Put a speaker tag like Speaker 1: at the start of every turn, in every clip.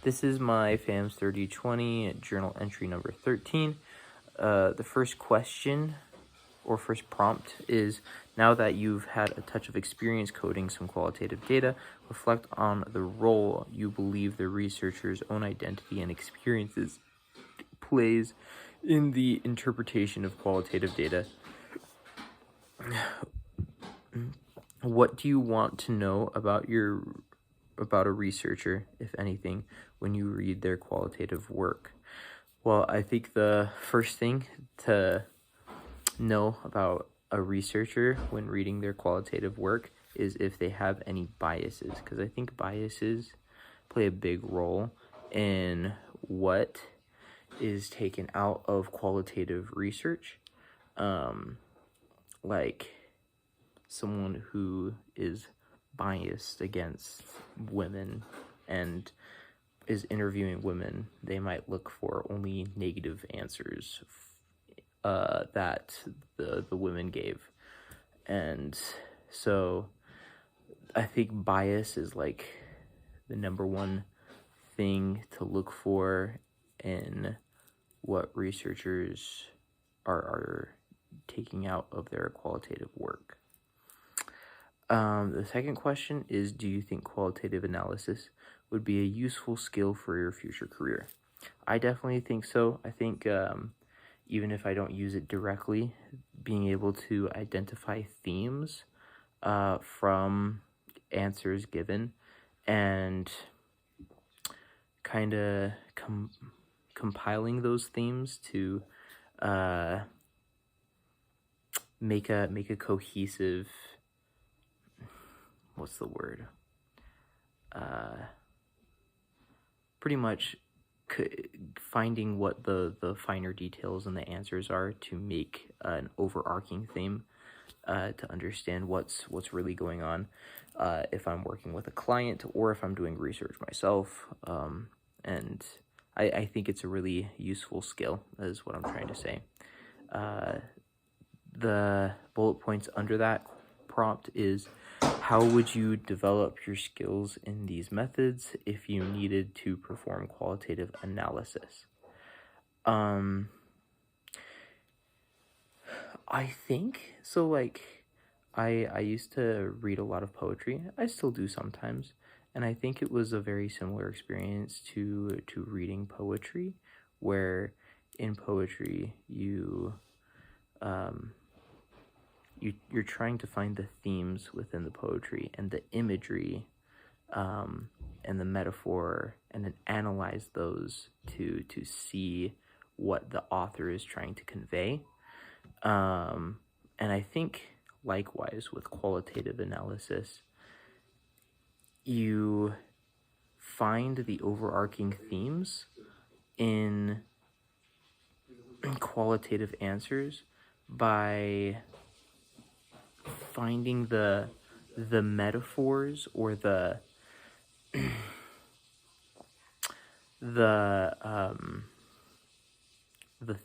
Speaker 1: This is my FAMS 3020 journal entry number 13. The first question or first prompt is, now that you've had a touch of experience coding some qualitative data, reflect on the role you believe the researcher's own identity and experiences plays in the interpretation of qualitative data. What do you want to know about a researcher, if anything, when you read their qualitative work? Well, I think the first thing to know about a researcher when reading their qualitative work is if they have any biases, because I think biases play a big role in what is taken out of qualitative research. Like someone who is biased against women and is interviewing women, they might look for only negative answers that the women gave. And so I think bias is like the number one thing to look for in what researchers are taking out of their qualitative work. The second question is, do you think qualitative analysis would be a useful skill for your future career? I definitely think so. I think even if I don't use it directly, being able to identify themes from answers given and kind of compiling those themes to make a cohesive, what's the word? Pretty much finding what the finer details and the answers are to make an overarching theme to understand what's really going on if I'm working with a client or if I'm doing research myself. And I think it's a really useful skill, is what I'm trying to say. The bullet points under that prompt is, how would you develop your skills in these methods if you needed to perform qualitative analysis? I think so. Like, I used to read a lot of poetry. I still do sometimes, and I think it was a very similar experience to reading poetry, where in poetry you're trying to find the themes within the poetry and the imagery and the metaphor, and then analyze those to see what the author is trying to convey. And I think likewise with qualitative analysis, you find the overarching themes in qualitative answers by finding the metaphors or the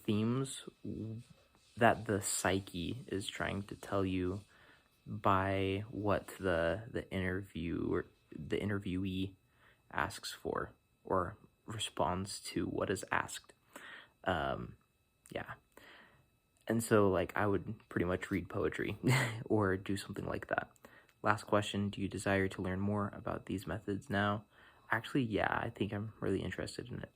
Speaker 1: themes that the psyche is trying to tell you by what the interviewee asks for or responds to what is asked. Yeah. And so, like, I would pretty much read poetry or do something like that. Last question, do you desire to learn more about these methods now? Actually, yeah, I think I'm really interested in it.